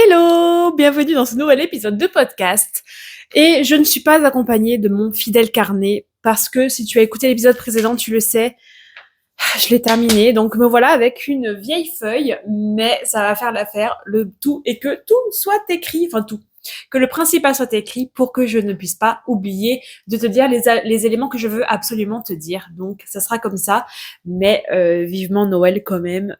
Hello, bienvenue dans ce nouvel épisode de podcast. Et je ne suis pas accompagnée de mon fidèle carnet parce que si tu as écouté l'épisode précédent, tu le sais, je l'ai terminé. Donc me voilà avec une vieille feuille, mais ça va faire l'affaire. Le tout est que tout soit écrit, enfin tout, que le principal soit écrit pour que je ne puisse pas oublier de te dire les éléments que je veux absolument te dire. Donc ça sera comme ça, mais vivement Noël quand même.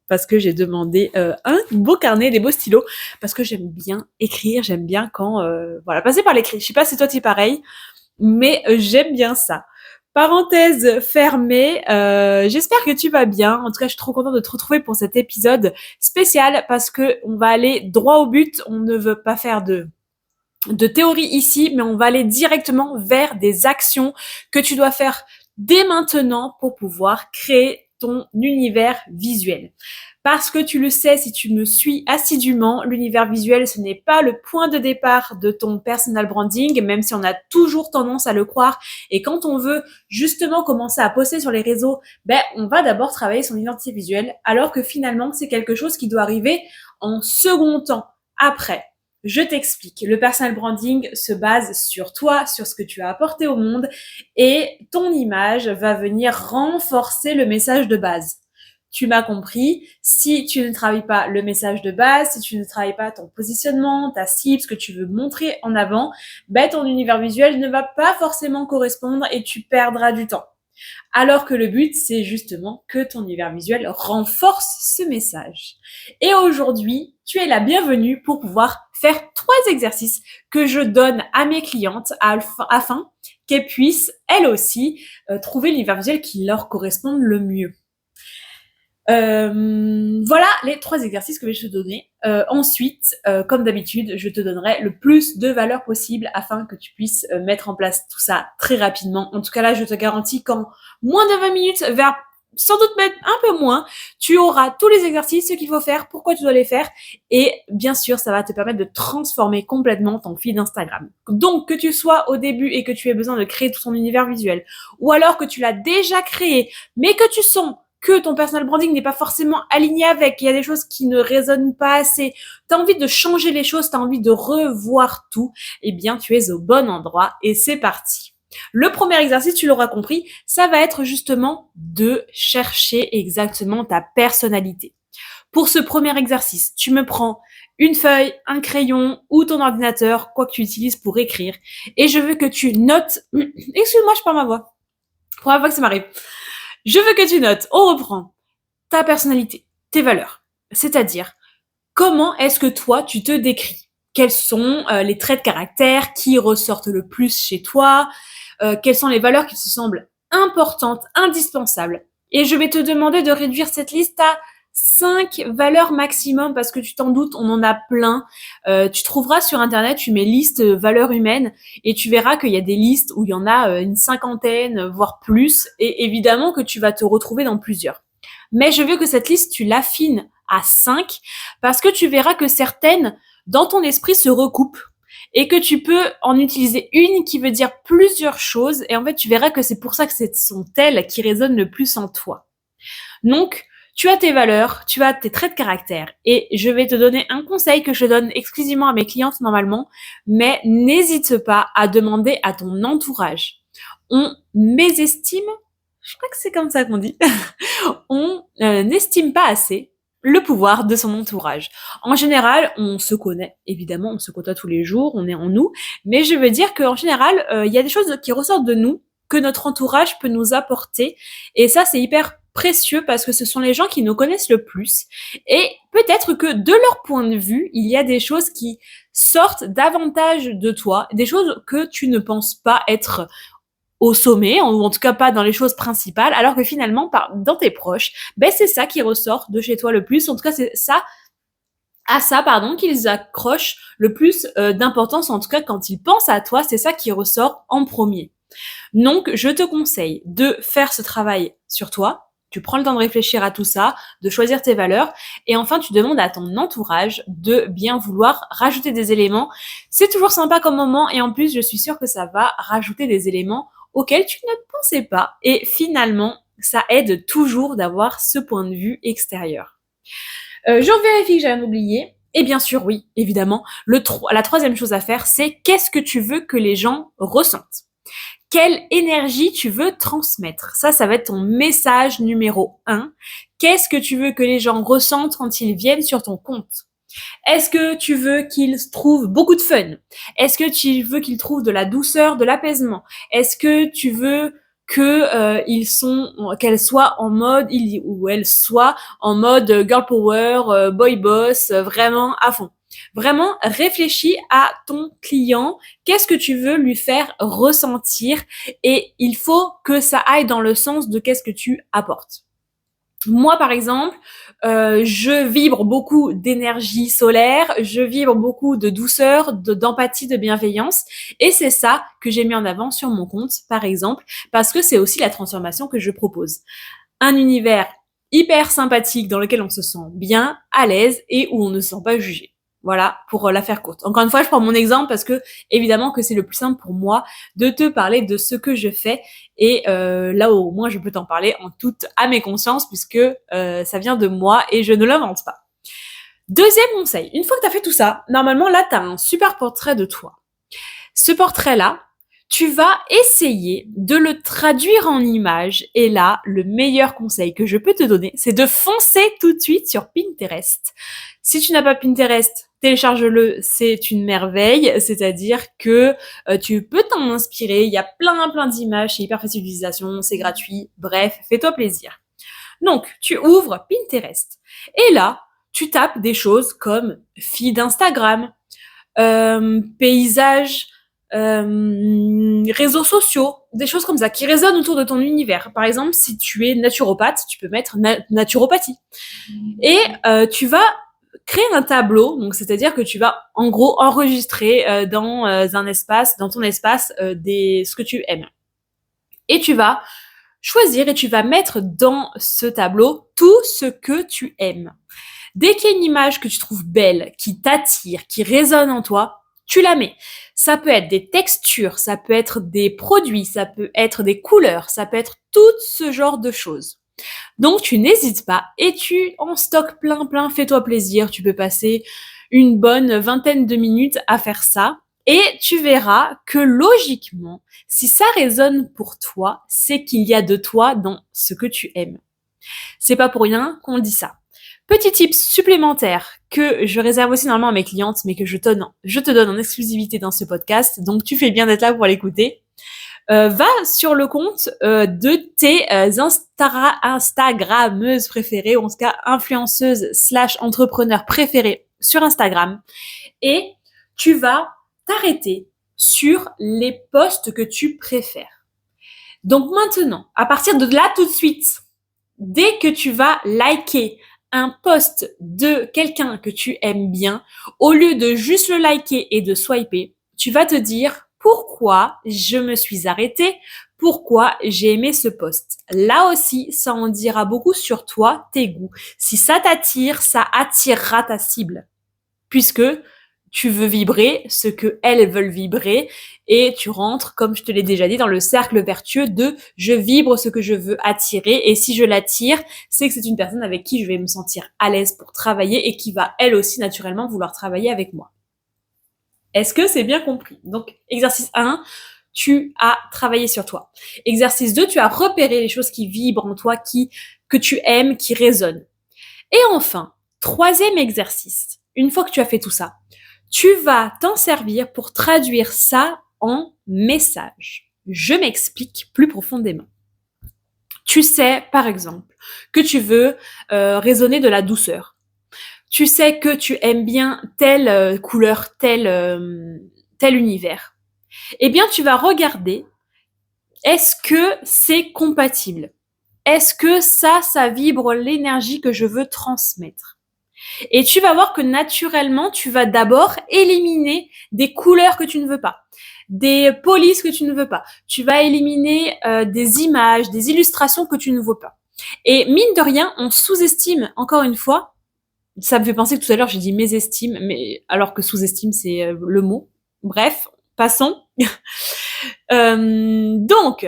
Parce que j'ai demandé un beau carnet, des beaux stylos, parce que j'aime bien écrire, j'aime bien quand, voilà, passer par l'écrit. Je sais pas si toi t'es pareil, mais j'aime bien ça. Parenthèse fermée, j'espère que tu vas bien. En tout cas, je suis trop contente de te retrouver pour cet épisode spécial parce que on va aller droit au but. On ne veut pas faire de théorie ici, mais on va aller directement vers des actions que tu dois faire dès maintenant pour pouvoir créer ton univers visuel. Parce que tu le sais, si tu me suis assidûment, l'univers visuel, ce n'est pas le point de départ de ton personal branding, même si on a toujours tendance à le croire. Et quand on veut justement commencer à poster sur les réseaux, on va d'abord travailler son identité visuelle, alors que finalement, c'est quelque chose qui doit arriver en second temps, après. Je t'explique. Le personal branding se base sur toi, sur ce que tu as apporté au monde, et ton image va venir renforcer le message de base. Tu m'as compris, si tu ne travailles pas le message de base, si tu ne travailles pas ton positionnement, ta cible, ce que tu veux montrer en avant, ton univers visuel ne va pas forcément correspondre et tu perdras du temps. Alors que le but, c'est justement que ton univers visuel renforce ce message. Et aujourd'hui, tu es la bienvenue pour pouvoir faire 3 exercices que je donne à mes clientes afin qu'elles puissent, elles aussi, trouver l'univers visuel qui leur corresponde le mieux. Voilà les 3 exercices que je vais te donner. Ensuite, comme d'habitude, je te donnerai le plus de valeur possible afin que tu puisses mettre en place tout ça très rapidement. En tout cas là, je te garantis qu'en moins de 20 minutes, vers sans doute même un peu moins, tu auras tous les exercices, ce qu'il faut faire, pourquoi tu dois les faire. Et bien sûr, ça va te permettre de transformer complètement ton feed Instagram. Donc, que tu sois au début et que tu aies besoin de créer tout ton univers visuel, ou alors que tu l'as déjà créé, mais que tu sens que ton personal branding n'est pas forcément aligné avec, il y a des choses qui ne résonnent pas assez, tu as envie de changer les choses, tu as envie de revoir tout, eh bien tu es au bon endroit et c'est parti. Le premier exercice, tu l'auras compris, ça va être justement de chercher exactement ta personnalité. Pour ce premier exercice, tu me prends une feuille, un crayon ou ton ordinateur, quoi que tu utilises pour écrire, et je veux que tu notes... Excuse-moi, je perds ma voix. Première fois que ça m'arrive. Je veux que tu notes, on reprend, ta personnalité, tes valeurs. C'est-à-dire, comment est-ce que toi, tu te décris? Quels sont les traits de caractère qui ressortent le plus chez toi? Quelles sont les valeurs qui te semblent importantes, indispensables? Et je vais te demander de réduire cette liste à 5 valeurs maximum parce que tu t'en doutes, on en a plein. Tu trouveras sur internet, tu mets liste valeurs humaines et tu verras qu'il y a des listes où il y en a une cinquantaine, voire plus, et évidemment que tu vas te retrouver dans plusieurs. Mais je veux que cette liste, tu l'affines à 5 parce que tu verras que certaines, dans ton esprit, se recoupent et que tu peux en utiliser une qui veut dire plusieurs choses et en fait, tu verras que c'est pour ça que ce sont elles qui résonnent le plus en toi. Donc, tu as tes valeurs, tu as tes traits de caractère et je vais te donner un conseil que je donne exclusivement à mes clientes normalement, mais n'hésite pas à demander à ton entourage. On mésestime, je crois que c'est comme ça qu'on dit, on n'estime pas assez le pouvoir de son entourage. En général, on se connaît, évidemment, on se côtoie tous les jours, on est en nous, mais je veux dire qu'en général, il y a des choses qui ressortent de nous que notre entourage peut nous apporter, et ça, c'est hyper précieux parce que ce sont les gens qui nous connaissent le plus, et peut-être que de leur point de vue, il y a des choses qui sortent davantage de toi, des choses que tu ne penses pas être au sommet, ou en tout cas pas dans les choses principales, alors que finalement, dans tes proches, c'est ça qui ressort de chez toi le plus. En tout cas, c'est ça, qu'ils accrochent le plus d'importance. En tout cas, quand ils pensent à toi, c'est ça qui ressort en premier. Donc, je te conseille de faire ce travail sur toi. Tu prends le temps de réfléchir à tout ça, de choisir tes valeurs, et enfin, tu demandes à ton entourage de bien vouloir rajouter des éléments. C'est toujours sympa comme moment, et en plus, je suis sûre que ça va rajouter des éléments auxquels tu ne pensais pas. Et finalement, ça aide toujours d'avoir ce point de vue extérieur. J'en vérifie que j'ai rien oublié. Et bien sûr, oui, évidemment, la troisième chose à faire, c'est qu'est-ce que tu veux que les gens ressentent? Quelle énergie tu veux transmettre? Ça va être ton message numéro 1. Qu'est-ce que tu veux que les gens ressentent quand ils viennent sur ton compte? Est-ce que tu veux qu'ils trouvent beaucoup de fun? Est-ce que tu veux qu'ils trouvent de la douceur, de l'apaisement? Est-ce que tu veux qu'elles soient en mode, ou elles soient en mode girl power, boy boss, vraiment à fond? Vraiment, réfléchis à ton client. Qu'est-ce que tu veux lui faire ressentir? Et il faut que ça aille dans le sens de qu'est-ce que tu apportes. Moi, par exemple, je vibre beaucoup d'énergie solaire, je vibre beaucoup de douceur, d'empathie, de bienveillance, et c'est ça que j'ai mis en avant sur mon compte, par exemple, parce que c'est aussi la transformation que je propose. Un univers hyper sympathique dans lequel on se sent bien, à l'aise, et où on ne se sent pas jugé. Voilà, pour la faire courte. Encore une fois, je prends mon exemple parce que, évidemment, que c'est le plus simple pour moi de te parler de ce que je fais, et là au moins je peux t'en parler en toute à mes consciences, puisque ça vient de moi et je ne l'invente pas. Deuxième conseil, une fois que tu as fait tout ça, normalement là tu as un super portrait de toi. Ce portrait-là, tu vas essayer de le traduire en images, et là, le meilleur conseil que je peux te donner, c'est de foncer tout de suite sur Pinterest. Si tu n'as pas Pinterest, télécharge-le, c'est une merveille, c'est-à-dire que tu peux t'en inspirer, il y a plein d'images, c'est hyper facile d'utilisation, c'est gratuit, bref, fais-toi plaisir. Donc, tu ouvres Pinterest, et là, tu tapes des choses comme feed Instagram, paysages, réseaux sociaux, des choses comme ça qui résonnent autour de ton univers. Par exemple, si tu es naturopathe, tu peux mettre naturopathie. Et tu vas créer un tableau, donc c'est-à-dire que tu vas en gros enregistrer dans ton espace ce que tu aimes. Et tu vas choisir et tu vas mettre dans ce tableau tout ce que tu aimes. Dès qu'il y a une image que tu trouves belle, qui t'attire, qui résonne en toi, tu la mets. Ça peut être des textures, ça peut être des produits, ça peut être des couleurs, ça peut être tout ce genre de choses. Donc tu n'hésites pas et tu en stockes plein, fais-toi plaisir. Tu peux passer une bonne vingtaine de minutes à faire ça, et tu verras que logiquement, si ça résonne pour toi, c'est qu'il y a de toi dans ce que tu aimes. C'est pas pour rien qu'on dit ça. Petit tip supplémentaire que je réserve aussi normalement à mes clientes, mais que je te donne en exclusivité dans ce podcast, donc tu fais bien d'être là pour l'écouter. Va sur le compte de tes Instagrammeuses préférées, ou en tout cas influenceuses / entrepreneurs préférées sur Instagram, et tu vas t'arrêter sur les posts que tu préfères. Donc maintenant, à partir de là tout de suite, dès que tu vas liker un post de quelqu'un que tu aimes bien, au lieu de juste le liker et de swiper, tu vas te dire pourquoi je me suis arrêtée, pourquoi j'ai aimé ce post. Là aussi, ça en dira beaucoup sur toi, tes goûts. Si ça t'attire, ça attirera ta cible, puisque tu veux vibrer ce que elles veulent vibrer, et tu rentres, comme je te l'ai déjà dit, dans le cercle vertueux de je vibre ce que je veux attirer, et si je l'attire, c'est que c'est une personne avec qui je vais me sentir à l'aise pour travailler et qui va elle aussi naturellement vouloir travailler avec moi. Est-ce que c'est bien compris? Donc, exercice 1, tu as travaillé sur toi. Exercice 2, tu as repéré les choses qui vibrent en toi, que tu aimes, qui résonnent. Et enfin, troisième exercice, une fois que tu as fait tout ça, tu vas t'en servir pour traduire ça en message. Je m'explique plus profondément. Tu sais, par exemple, que tu veux résonner de la douceur. Tu sais que tu aimes bien telle couleur, tel univers. Eh bien, tu vas regarder, est-ce que c'est compatible? Est-ce que ça vibre l'énergie que je veux transmettre? Et tu vas voir que naturellement, tu vas d'abord éliminer des couleurs que tu ne veux pas, des polices que tu ne veux pas. Tu vas éliminer des images, des illustrations que tu ne veux pas. Et mine de rien, on sous-estime, encore une fois, ça me fait penser que tout à l'heure j'ai dit mésestime, mais alors que sous-estime c'est le mot. Bref, passons. Donc,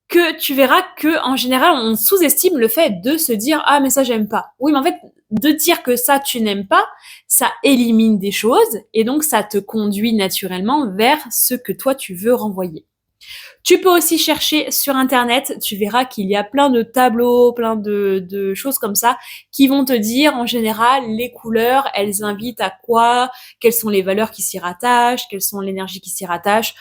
que tu verras que en général, on sous-estime le fait de se dire: «Ah mais ça j'aime pas». Oui, mais en fait, de dire que ça tu n'aimes pas, ça élimine des choses et donc ça te conduit naturellement vers ce que toi tu veux renvoyer. Tu peux aussi chercher sur internet, tu verras qu'il y a plein de tableaux, plein de choses comme ça qui vont te dire en général les couleurs, elles invitent à quoi, quelles sont les valeurs qui s'y rattachent, quelles sont l'énergie qui s'y rattache.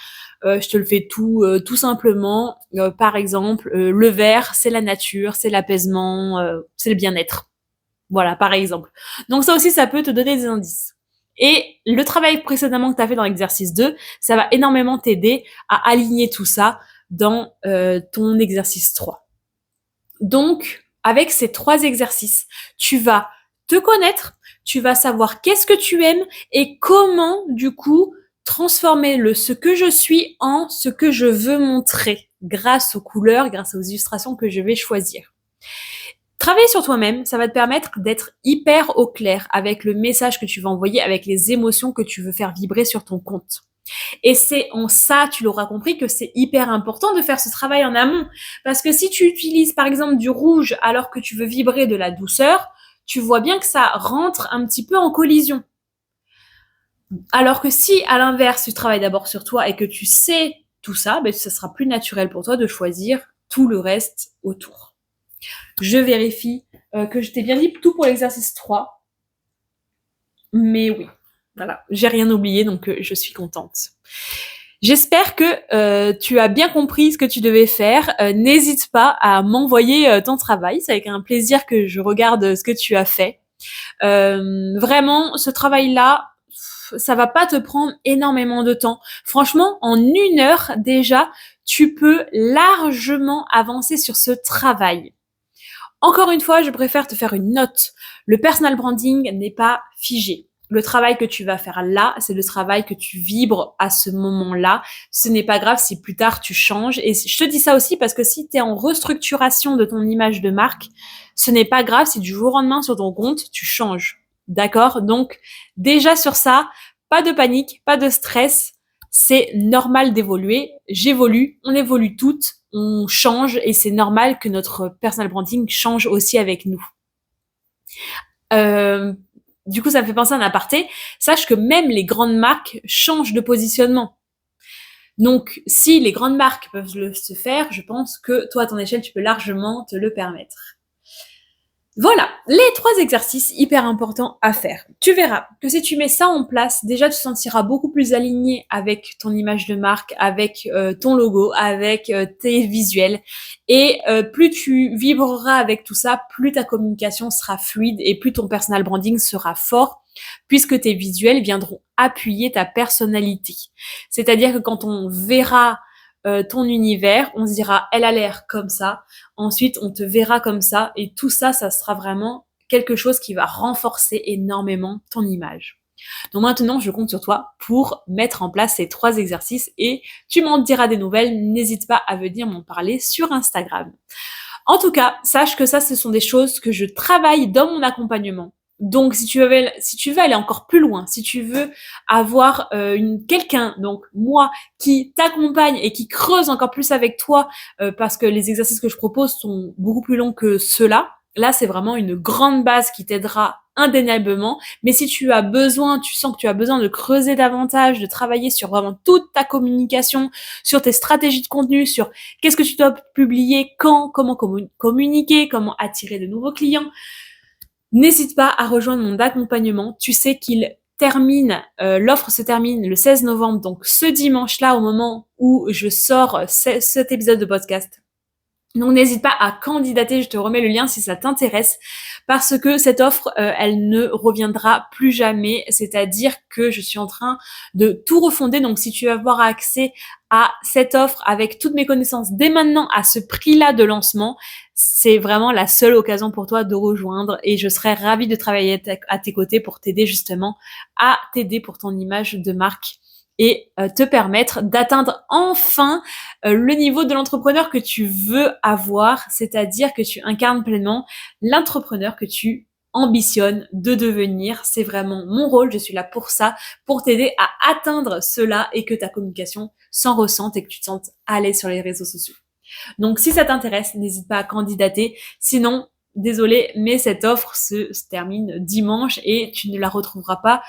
Je te le fais tout simplement. Par exemple, le vert, c'est la nature, c'est l'apaisement, c'est le bien-être. Voilà, par exemple. Donc ça aussi, ça peut te donner des indices. Et le travail précédemment que tu as fait dans l'exercice 2, ça va énormément t'aider à aligner tout ça dans ton exercice 3. Donc, avec ces 3 exercices, tu vas te connaître, tu vas savoir qu'est-ce que tu aimes et comment, du coup, transformer ce que je suis en ce que je veux montrer grâce aux couleurs, grâce aux illustrations que je vais choisir. Travailler sur toi-même, ça va te permettre d'être hyper au clair avec le message que tu veux envoyer, avec les émotions que tu veux faire vibrer sur ton compte. Et c'est en ça, tu l'auras compris, que c'est hyper important de faire ce travail en amont. Parce que si tu utilises par exemple du rouge alors que tu veux vibrer de la douceur, tu vois bien que ça rentre un petit peu en collision. Alors que si, à l'inverse, tu travailles d'abord sur toi et que tu sais tout ça, ben, ça sera plus naturel pour toi de choisir tout le reste autour. Je vérifie que je t'ai bien dit tout pour l'exercice 3. Mais oui, voilà, j'ai rien oublié, donc je suis contente. J'espère que tu as bien compris ce que tu devais faire. N'hésite pas à m'envoyer ton travail. C'est avec un plaisir que je regarde ce que tu as fait. Vraiment, ce travail-là, ça va pas te prendre énormément de temps. Franchement, en 1 heure déjà, tu peux largement avancer sur ce travail. Encore une fois, je préfère te faire une note. Le personal branding n'est pas figé. Le travail que tu vas faire là, c'est le travail que tu vibres à ce moment-là. Ce n'est pas grave si plus tard tu changes. Et je te dis ça aussi parce que si tu es en restructuration de ton image de marque, ce n'est pas grave si du jour au lendemain sur ton compte, tu changes. D'accord? Donc, déjà sur ça, pas de panique, pas de stress. C'est normal d'évoluer. J'évolue, on évolue toutes, on change et c'est normal que notre personal branding change aussi avec nous. Du coup, ça me fait penser à un aparté. Sache que même les grandes marques changent de positionnement. Donc, si les grandes marques peuvent se faire, je pense que toi, à ton échelle, tu peux largement te le permettre. Voilà, les 3 exercices hyper importants à faire. Tu verras que si tu mets ça en place, déjà tu te sentiras beaucoup plus aligné avec ton image de marque, avec ton logo, avec tes visuels. Et plus tu vibreras avec tout ça, plus ta communication sera fluide et plus ton personal branding sera fort, puisque tes visuels viendront appuyer ta personnalité. C'est-à-dire que quand on verra ton univers, on se dira elle a l'air comme ça, ensuite on te verra comme ça et tout ça, ça sera vraiment quelque chose qui va renforcer énormément ton image. Donc maintenant, je compte sur toi pour mettre en place ces 3 exercices et tu m'en diras des nouvelles, n'hésite pas à venir m'en parler sur Instagram. En tout cas, sache que ça, ce sont des choses que je travaille dans mon accompagnement. Donc, si tu veux aller encore plus loin, si tu veux avoir quelqu'un, donc moi, qui t'accompagne et qui creuse encore plus avec toi, parce que les exercices que je propose sont beaucoup plus longs que ceux-là. Là, c'est vraiment une grande base qui t'aidera indéniablement. Mais si tu sens que tu as besoin de creuser davantage, de travailler sur vraiment toute ta communication, sur tes stratégies de contenu, sur qu'est-ce que tu dois publier, quand, comment communiquer, comment attirer de nouveaux clients, n'hésite pas à rejoindre mon accompagnement. Tu sais l'offre se termine le 16 novembre, donc ce dimanche-là, au moment où je sors cet épisode de podcast. Donc n'hésite pas à candidater, je te remets le lien si ça t'intéresse, parce que cette offre, elle ne reviendra plus jamais, c'est-à-dire que je suis en train de tout refonder, donc si tu veux avoir accès à cette offre avec toutes mes connaissances dès maintenant à ce prix-là de lancement, c'est vraiment la seule occasion pour toi de rejoindre et je serais ravie de travailler à tes côtés pour t'aider justement à t'aider pour ton image de marque et te permettre d'atteindre enfin le niveau de l'entrepreneur que tu veux avoir, c'est-à-dire que tu incarnes pleinement l'entrepreneur que tu ambitionnes de devenir. C'est vraiment mon rôle, je suis là pour ça, pour t'aider à atteindre cela et que ta communication s'en ressente et que tu te sentes à l'aise sur les réseaux sociaux. Donc si ça t'intéresse, n'hésite pas à candidater. Sinon, désolé, mais cette offre se termine dimanche et tu ne la retrouveras pas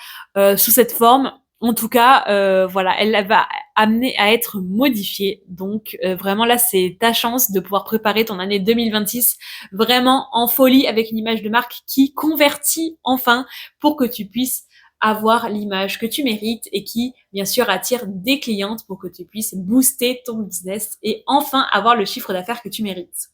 sous cette forme. En tout cas, voilà, elle va amener à être modifiée. Donc vraiment là, c'est ta chance de pouvoir préparer ton année 2026 vraiment en folie avec une image de marque qui convertit enfin pour que tu puisses avoir l'image que tu mérites et qui, bien sûr, attire des clientes pour que tu puisses booster ton business et enfin avoir le chiffre d'affaires que tu mérites.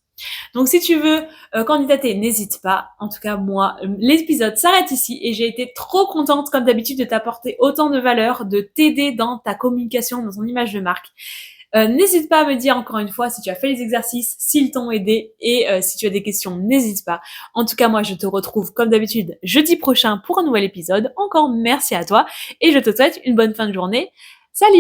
Donc si tu veux candidater, n'hésite pas. En tout cas, moi, l'épisode s'arrête ici et j'ai été trop contente, comme d'habitude, de t'apporter autant de valeur, de t'aider dans ta communication, dans ton image de marque. N'hésite pas à me dire encore une fois si tu as fait les exercices, s'ils t'ont aidé et si tu as des questions, n'hésite pas. En tout cas, moi, je te retrouve comme d'habitude jeudi prochain pour un nouvel épisode. Encore merci à toi et je te souhaite une bonne fin de journée. Salut!